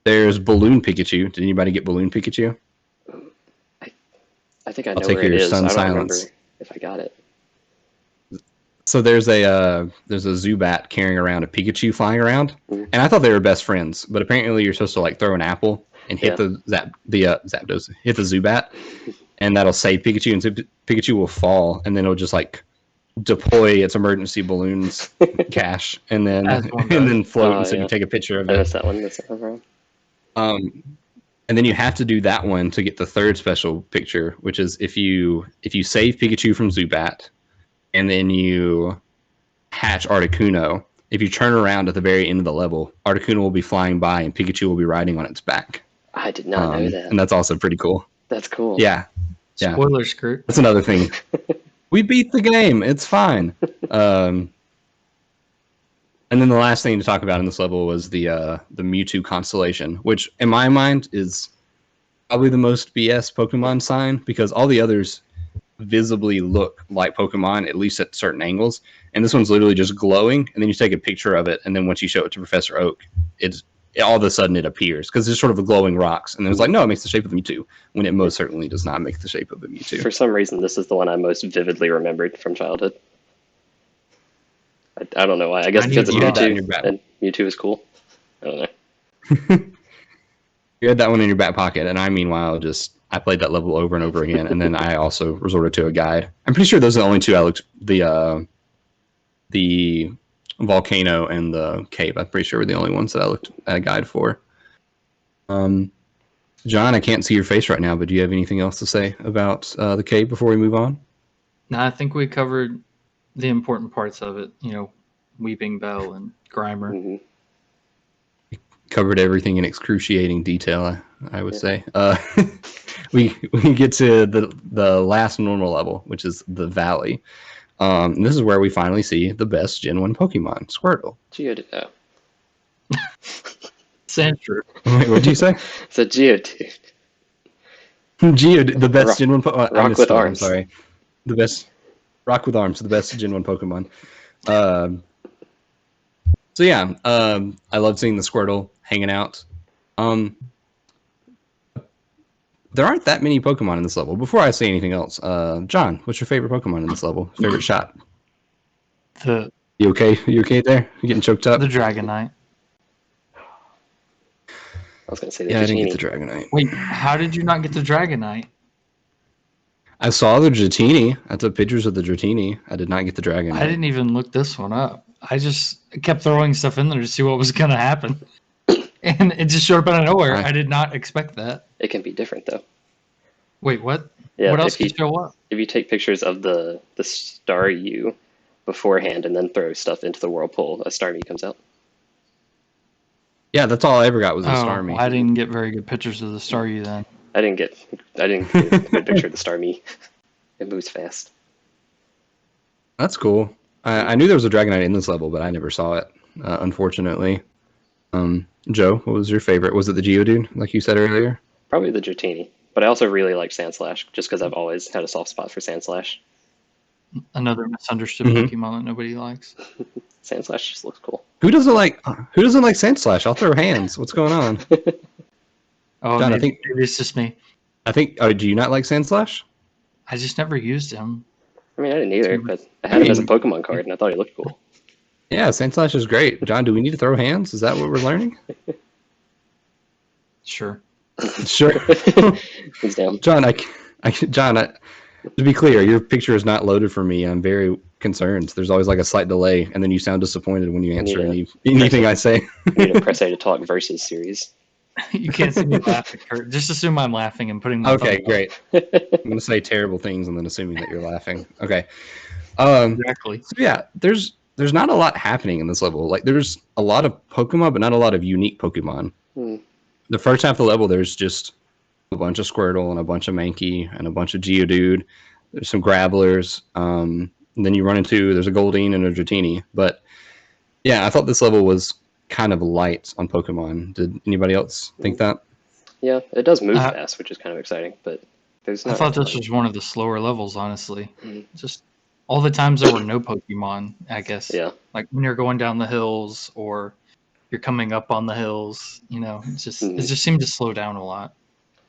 There's Balloon Pikachu. Did anybody get Balloon Pikachu? I think I I'll know take where it your is. Sun I don't Silence. remember if I got it. So there's a Zubat carrying around a Pikachu flying around, and I thought they were best friends, but apparently you're supposed to like throw an apple and hit the Zapdos, hit the Zubat, and that'll save Pikachu, and Pikachu will fall, and then it'll just like deploy its emergency balloons cache, and then float, and so you take a picture of I it. missed that one. That's not wrong. And then you have to do that one to get the third special picture, which is if you save Pikachu from Zubat, and then you hatch Articuno. If you turn around at the very end of the level, Articuno will be flying by, and Pikachu will be riding on its back. I did not know that. And that's also pretty cool. That's cool. Yeah. Spoiler skirt. That's another thing. We beat the game. It's fine. And then the last thing to talk about in this level was the Mewtwo constellation, which in my mind is probably the most BS Pokemon sign, because all the others visibly look like Pokemon, at least at certain angles. And this one's literally just glowing, and then you take a picture of it, and then once you show it to Professor Oak, all of a sudden it appears, because it's sort of glowing rocks. And then it's like, no, it makes the shape of a Mewtwo, when it most certainly does not make the shape of a Mewtwo. For some reason, this is the one I most vividly remembered from childhood. I don't know why. I guess because it's Mewtwo, and Mewtwo is cool. I don't know. You had that one in your back pocket, and I, meanwhile, I played that level over and over again, and then I also resorted to a guide. I'm pretty sure those are the only two I looked. The volcano and the cave, I'm pretty sure, were the only ones that I looked at a guide for. John, I can't see your face right now, but do you have anything else to say about the cave before we move on? No, I think we covered the important parts of it. Weeping Bell and Grimer. Mm-hmm. Covered everything in excruciating detail, I would say. We get to the last normal level, which is the Valley. And this is where we finally see the best Gen 1 Pokemon, Squirtle. Geodude. Sandshrew. Wait, what did you say? It's a Geodude. Geodude, the best Gen 1 Pokemon. Rock with arms. I'm sorry. The best. Rock with arms, the best Gen 1 Pokemon. So yeah, I love seeing the Squirtle hanging out. There aren't that many Pokemon in this level. Before I say anything else, John, what's your favorite Pokemon in this level? Favorite shot? You okay? You okay there? You getting choked up? The Dragonite. I was going to say the I didn't Dratini. get the Dragonite. Wait, how did you not get the Dragonite? I saw the Dratini. I took pictures of the Dratini. I did not get the Dragonite. I didn't even look this one up. I just kept throwing stuff in there to see what was going to happen. And it just showed up out of nowhere. I did not expect that. It can be different, though. Wait, what? Yeah, What else could show up? If you take pictures of the Staryu beforehand and then throw stuff into the whirlpool, a Starmie comes out. Yeah, that's all I ever got was a Starmie. I didn't get very good pictures of the Staryu then. I didn't get a good picture of the Starmie. It moves fast. That's cool. I knew there was a Dragonite in this level, but I never saw it, unfortunately. Joe, what was your favorite? Was it the Geodude, like you said earlier? Probably the Dratini. But I also really like Sandslash, just because I've always had a soft spot for Sandslash. Another misunderstood Pokemon that nobody likes. Sandslash just looks cool. Who doesn't like Sandslash? I'll throw hands. What's going on? Oh, John, maybe it's just me. Oh, do you not like Sandslash? I just never used him. I mean, I didn't either, Too- but I had him as a Hey. Pokemon card, and I thought he looked cool. Yeah, Sandslash is great. John, do we need to throw hands? Is that what we're learning? Sure. Sure. He's down. John, to be clear, your picture is not loaded for me. I'm very concerned. There's always like a slight delay, and then you sound disappointed when you answer anything I say. We need a Press A to Talk versus series. You can't see me laughing, Kurt. Just assume I'm laughing and putting my Okay, thumb up. great. I'm going to say terrible things and then assuming that you're laughing. Okay. Exactly. So yeah, there's not a lot happening in this level. Like there's a lot of Pokemon, but not a lot of unique Pokemon. The first half of the level, there's just a bunch of Squirtle and a bunch of Mankey and a bunch of Geodude. There's some Gravelers. And then you run into there's a Goldeen and a Dratini. But yeah, I thought this level was kind of light on Pokemon. Did anybody else think that? Yeah, it does move fast, which is kind of exciting, but there's not. I thought this was one of the slower levels, honestly. Just all the times there were no Pokemon, I guess. Yeah. Like when you're going down the hills or you're coming up on the hills, it just seemed to slow down a lot.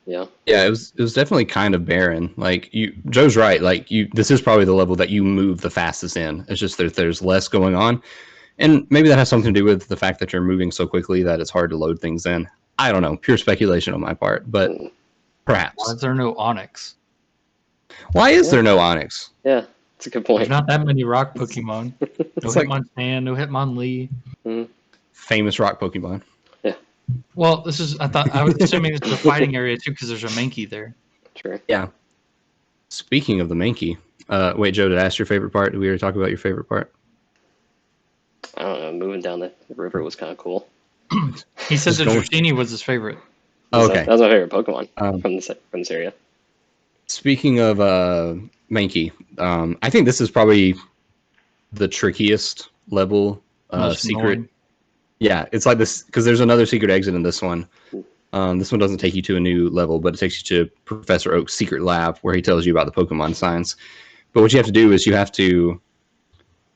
Yeah. Yeah, it was definitely kind of barren. Like Joe's right. Like this is probably the level that you move the fastest in. It's just that there's less going on. And maybe that has something to do with the fact that you're moving so quickly that it's hard to load things in. I don't know. Pure speculation on my part, but perhaps. Why is there no Onyx? Why is there no Onyx? Yeah, that's a good point. There's not that many rock Pokemon. No Hitmonchan, no Hitmonlee. Famous rock Pokemon. Yeah. Well, I was assuming this is a fighting area too because there's a Mankey there. Sure. Yeah. Speaking of the Mankey, wait, Joe, did I ask your favorite part? Did we already talk about your favorite part? I don't know. Moving down the river was kind of cool. He said the Dratini was his favorite. Okay. That was my favorite Pokemon from this area. Speaking of Mankey, I think this is probably the trickiest level secret. Annoying. Yeah, it's like this because there's another secret exit in this one. This one doesn't take you to a new level, but it takes you to Professor Oak's secret lab where he tells you about the Pokemon signs. But what you have to do is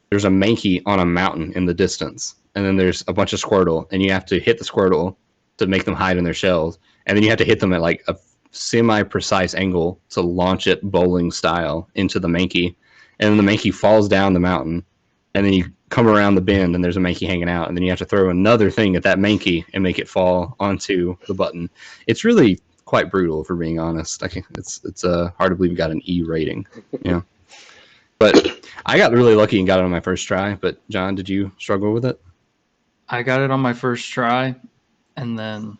there's a Mankey on a mountain in the distance, and then there's a bunch of Squirtle, and you have to hit the Squirtle to make them hide in their shells, and then you have to hit them at like a semi-precise angle to launch it bowling style into the Mankey, and then the Mankey falls down the mountain, and then you come around the bend, and there's a Mankey hanging out, and then you have to throw another thing at that Mankey and make it fall onto the button. It's really quite brutal, for being honest. It's hard to believe you got an E rating, yeah. But I got really lucky and got it on my first try. But John, did you struggle with it? I got it on my first try, and then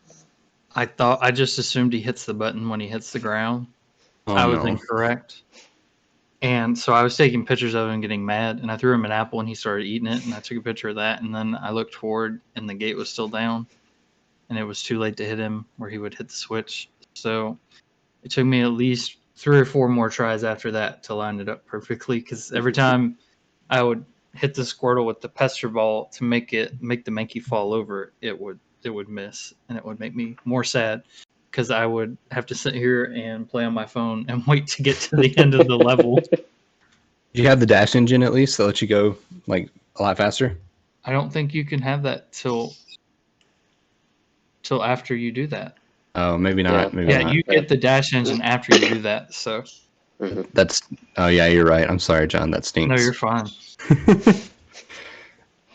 I just assumed he hits the button when he hits the ground. Oh, I was incorrect. And so I was taking pictures of him getting mad, and I threw him an apple, and he started eating it, and I took a picture of that, and then I looked forward, and the gate was still down, and it was too late to hit him where he would hit the switch. So it took me at least 3 or 4 more tries after that to line it up perfectly, because every time I would hit the Squirtle with the Pester Ball to make the Mankey fall over, it would miss, and it would make me more sad because I would have to sit here and play on my phone and wait to get to the end of the level. Do you have the dash engine at least that lets you go like a lot faster? I don't think you can have that till after you do that. Oh, maybe not. Yeah. Maybe not. You get the dash engine after you do that. So Oh yeah, you're right. I'm sorry, John. That stinks. no, you're fine.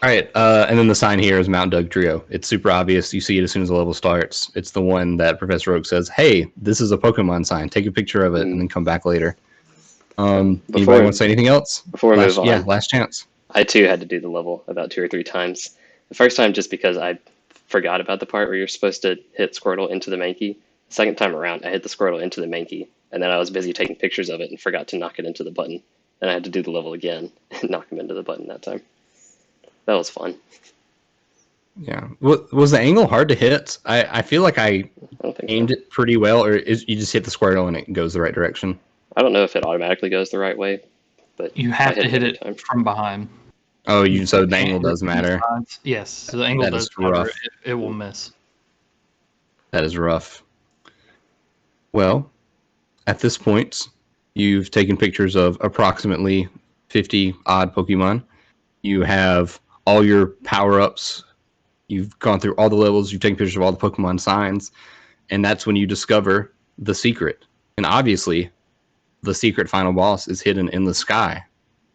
All right, and then the sign here is Mount Doug Trio. It's super obvious. You see it as soon as the level starts. It's the one that Professor Oak says, "Hey, this is a Pokemon sign. Take a picture of it and then come back later." Anybody want to say anything else? Before we move on, yeah, last chance. I too had to do the level about 2 or 3 times. The first time just because I forgot about the part where you're supposed to hit Squirtle into the Mankey. The second time around, I hit the Squirtle into the Mankey, and then I was busy taking pictures of it and forgot to knock it into the button. Then I had to do the level again and knock him into the button that time. That was fun. Yeah. Was the angle hard to hit? I feel like I don't think aimed it pretty well, or you just hit the Squirtle and it goes the right direction? I don't know if it automatically goes the right way, but You have to hit every it time. from behind. Oh, so the angle does matter. Yes, so the angle That does is matter. rough. It will miss. That is rough. Well, at this point, you've taken pictures of approximately 50 odd Pokemon. You have all your power-ups. You've gone through all the levels. You've taken pictures of all the Pokemon signs. and that's when you discover the secret. And obviously, the secret final boss is hidden in the sky.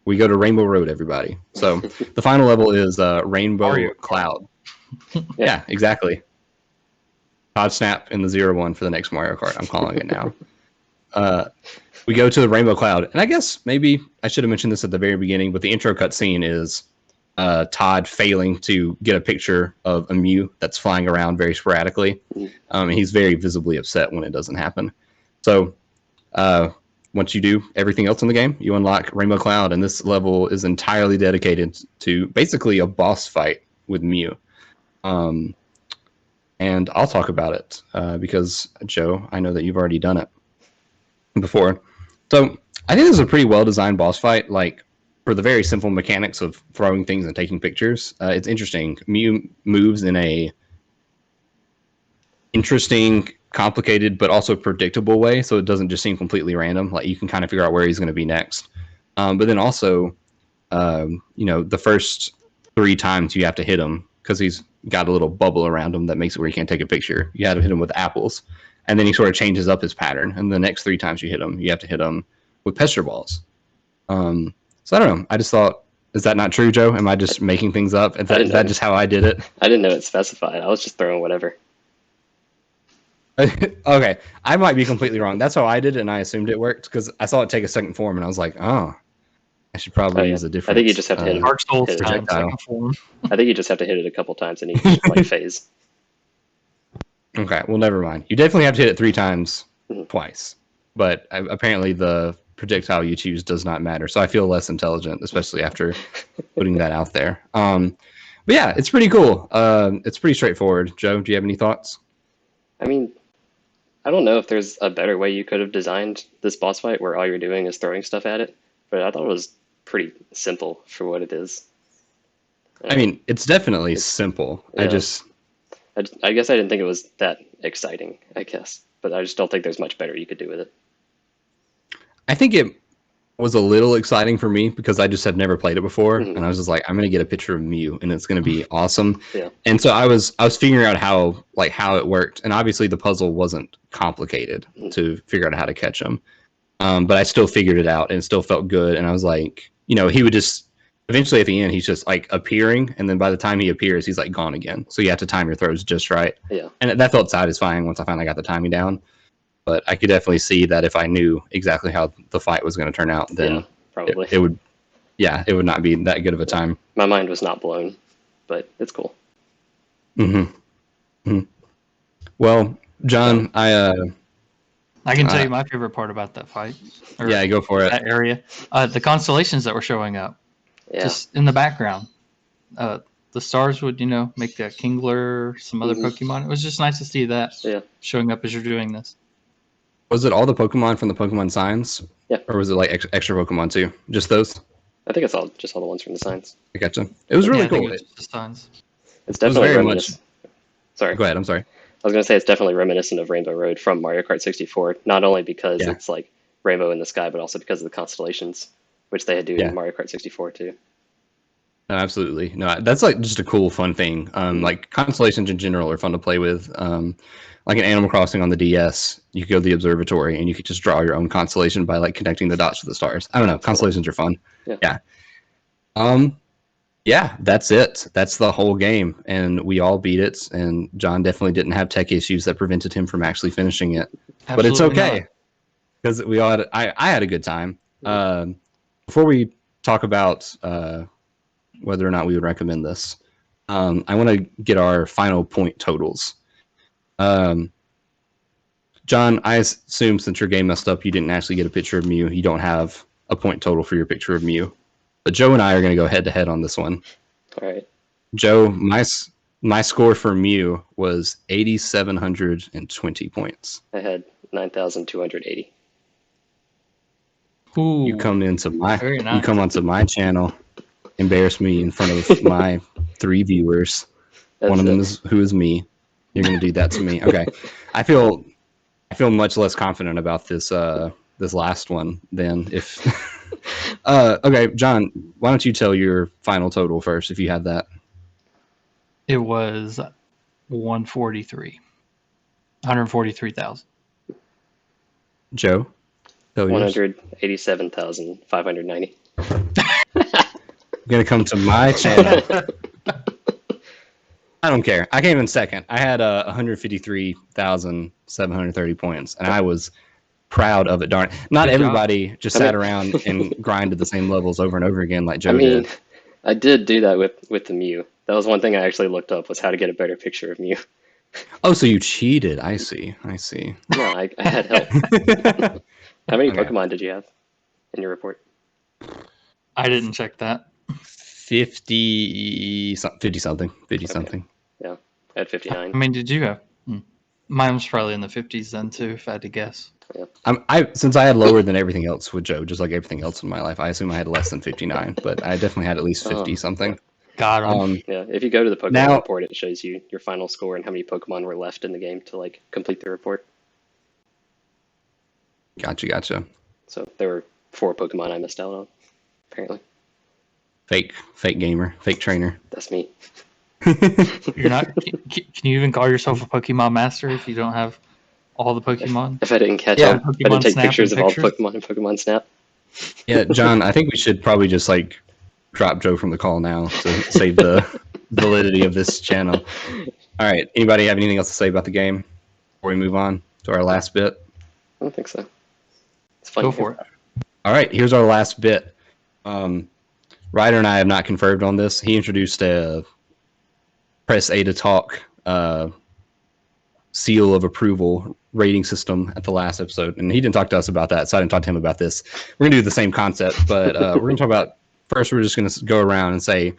We go to Rainbow Road, everybody. So the final level is Rainbow Mario Cloud. Yeah, exactly. Todd Snap in the 0-1 for the next Mario Kart. I'm calling it now. We go to the Rainbow Cloud, and I guess maybe I should have mentioned this at the very beginning, but the intro cutscene is Todd failing to get a picture of a Mew that's flying around very sporadically. And he's very visibly upset when it doesn't happen. So once you do everything else in the game, you unlock Rainbow Cloud, and this level is entirely dedicated to basically a boss fight with Mew. And I'll talk about it because, Joe, I know that you've already done it before. So I think this is a pretty well-designed boss fight. Like, for the very simple mechanics of throwing things and taking pictures, it's interesting. Mew moves in a interesting, complicated, but also predictable way, so it doesn't just seem completely random. Like, you can kind of figure out where he's going to be next. But then also, the first 3 times you have to hit him, because he's got a little bubble around him that makes it where you can't take a picture. You have to hit him with apples, and then he sort of changes up his pattern. And the next 3 times you hit him, you have to hit him with Pester balls. So I don't know. I just thought, is that not true, Joe? Am I just making things up? Is that just how I did it? I didn't know it specified. I was just throwing whatever. Okay, I might be completely wrong. That's how I did it, and I assumed it worked because I saw it take a second form, and I was like, oh, I should probably use a different. I think you just have to hit it. Dark Souls hit it time, second form. I think you just have to hit it a couple times in each phase. Okay, well, never mind. You definitely have to hit it 3 times twice, but apparently the projectile you choose does not matter. So I feel less intelligent, especially after putting that out there. But yeah, it's pretty cool. It's pretty straightforward. Joe, do you have any thoughts? I mean, I don't know if there's a better way you could have designed this boss fight where all you're doing is throwing stuff at it, but I thought it was pretty simple for what it is. I mean, it's definitely simple. Yeah. I guess I didn't think it was that exciting, I guess, but I just don't think there's much better you could do with it. I think it was a little exciting for me because I just had never played it before, and I was just like, I'm gonna get a picture of Mew, and it's gonna be awesome. Yeah. And so I was figuring out how it worked, and obviously the puzzle wasn't complicated to figure out how to catch him, but I still figured it out, and it still felt good. And I was like, he would just eventually at the end, he's just like appearing, and then by the time he appears, he's like gone again. So you have to time your throws just right. Yeah. And that felt satisfying once I finally got the timing down. But I could definitely see that if I knew exactly how the fight was going to turn out, then probably it would not be that good of a time. My mind was not blown, but it's cool. Well, John, I can tell you my favorite part about that fight. Yeah, go for it. That area, the constellations that were showing up, just in the background. The stars would, make the Kingler, some other Pokemon. It was just nice to see that showing up as you're doing this. Was it all the Pokemon from the Pokemon signs? Yeah. Or was it like extra Pokemon too? Just those? I think it's just all the ones from the signs. I gotcha. It was really cool. It was just the signs. It's definitely very reminiscent. Sorry. Go ahead. I'm sorry. I was going to say it's definitely reminiscent of Rainbow Road from Mario Kart 64, not only because it's like rainbow in the sky, but also because of the constellations, which they had do in Mario Kart 64 too. No, absolutely. No, that's like just a cool, fun thing. Like constellations in general are fun to play with. Like in Animal Crossing on the DS, you could go to the observatory and you could just draw your own constellation by like connecting the dots to the stars. I don't know. Constellations are fun. Yeah. Yeah, that's it. That's the whole game, and we all beat it. And John definitely didn't have tech issues that prevented him from actually finishing it. Absolutely, but it's okay because we all I had a good time. Before we talk about whether or not we would recommend this, I want to get our final point totals. John, I assume since your game messed up, you didn't actually get a picture of Mew. You don't have a point total for your picture of Mew. But Joe and I are going to go head to head on this one. All right. Joe, my score for Mew was 8,720 points. I had 9,280. Ooh, you come onto my channel, embarrass me in front of my 3 viewers. One of them is who is me. You're going to do that to me. Okay. I feel much less confident about this this last one than if okay, John, why don't you tell your final total first if you have that? It was 143. 143,000. Joe? Tell yours. 187,590. Gonna come to my channel. I don't care. I came in second. I had 153,730 points, and I was proud of it. Darn, not Good job. everybody just sat around and grinded the same levels over and over again like Joe did. I did do that with the Mew. That was one thing I actually looked up, was how to get a better picture of Mew. Oh, so you cheated? I see. No, I had help. How many Okay. Pokemon did you have in your report? I didn't check that. 50 something. Yeah, I had 59. How many did you have? Mine was probably in the 50s then too, if I had to guess. Since I had lower than everything else with Joe, just like everything else in my life, I assume I had less than 59, but I definitely had at least 50 something. Got him. Yeah, if you go to the Pokemon Now- report, it shows you your final score and how many Pokemon were left in the game to like complete the report. Gotcha. So there were 4 Pokemon I missed out on, apparently. Fake gamer, fake trainer. That's me. You're not. Can you even call yourself a Pokemon master if you don't have all the Pokemon? If I didn't catch Yeah, up, I didn't Pokemon take Snap pictures of and all pictures? Pokemon in Pokemon Snap. Yeah, John, I think we should probably just like drop Joe from the call now to save the validity of this channel. All right, anybody have anything else to say about the game before we move on to our last bit? I don't think so. It's fun. Go for it. All right, here's our last bit. Ryder and I have not confirmed on this. He introduced a press A to talk seal of approval rating system at the last episode, and he didn't talk to us about that, so I didn't talk to him about this. We're gonna do the same concept, but we're gonna talk about first. We're just gonna go around and say,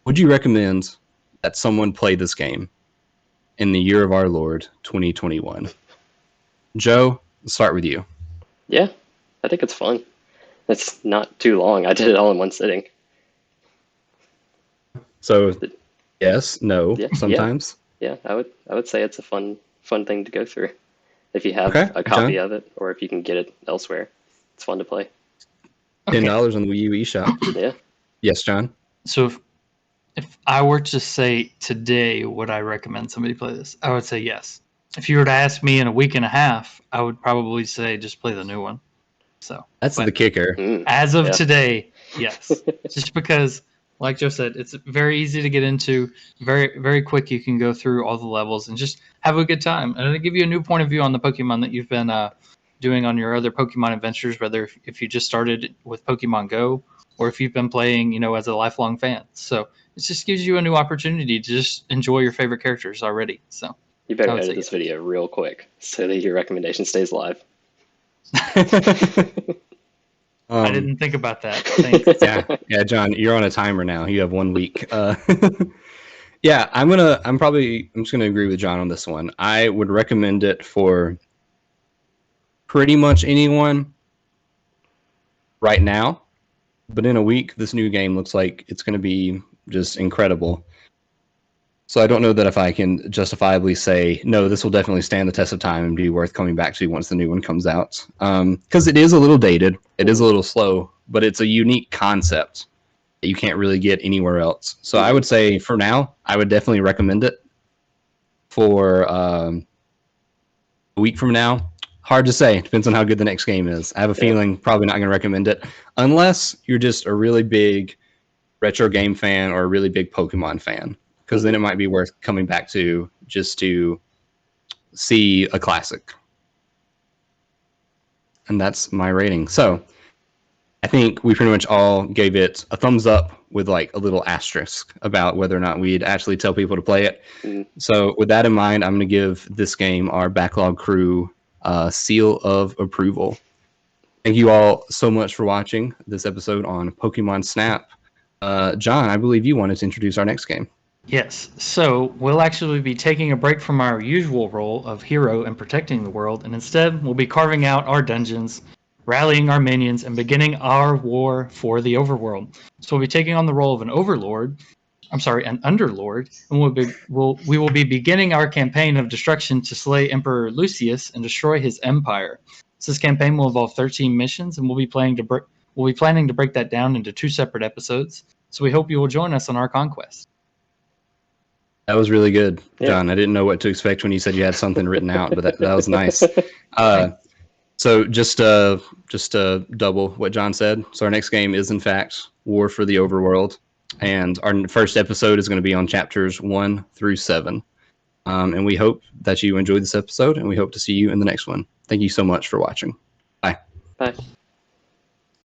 would you recommend that someone play this game in the year of our Lord 2021? Joe, let's start with you. Yeah, I think it's fun. It's not too long. I did it all in one sitting. So, yes, no, Yeah, sometimes. Yeah, I would say it's a fun thing to go through. If you have Okay, a copy John? of it, or if you can get it elsewhere, it's fun to play. $10 on the Wii U eShop. Yeah. Yes, John. So if I were to say today, would I recommend somebody play this? I would say yes. If you were to ask me in a week and a half, I would probably say just play the new one. So That's but the kicker. as of Yeah. today, yes. Just because, like Joe said, it's very easy to get into, very, very quick. You can go through all the levels and just have a good time. And it'll give you a new point of view on the Pokemon that you've been doing on your other Pokemon adventures, whether if you just started with Pokemon Go or if you've been playing, as a lifelong fan. So it just gives you a new opportunity to just enjoy your favorite characters already. So You better I would edit say this yes. video real quick so that your recommendation stays live. I didn't think about that. Thanks. Yeah, John, you're on a timer now. You have 1 week. Yeah, I'm just gonna agree with John on this one. I would recommend it for pretty much anyone right now, but in a week, this new game looks like it's gonna be just incredible. So I don't know that if I can justifiably say, no, this will definitely stand the test of time and be worth coming back to once the new one comes out. Because it is a little dated, it is a little slow, but it's a unique concept that you can't really get anywhere else. So I would say for now, I would definitely recommend it. For a week from now, hard to say. Depends on how good the next game is. I have a feeling probably not going to recommend it unless you're just a really big retro game fan or a really big Pokemon fan. Because then it might be worth coming back to just to see a classic. And that's my rating. So I think we pretty much all gave it a thumbs up with like a little asterisk about whether or not we'd actually tell people to play it. So with that in mind, I'm going to give this game our Backlog crew seal of approval. Thank you all so much for watching this episode on Pokemon Snap. John, I believe you wanted to introduce our next game. Yes, so we'll actually be taking a break from our usual role of hero and protecting the world, and instead we'll be carving out our dungeons, rallying our minions, and beginning our war for the overworld. So we'll be taking on the role of an underlord, and we will be beginning our campaign of destruction to slay Emperor Lucius and destroy his empire. So this campaign will involve 13 missions, and we'll be planning to break that down into 2 separate episodes. So we hope you will join us on our conquest. That was really good, Yeah. John. I didn't know what to expect when you said you had something written out, but that was nice. So just double what John said. So our next game is in fact War for the Overworld, and our first episode is going to be on chapters 1 through 7. And we hope that you enjoyed this episode, and we hope to see you in the next one. Thank you so much for watching. Bye. Bye.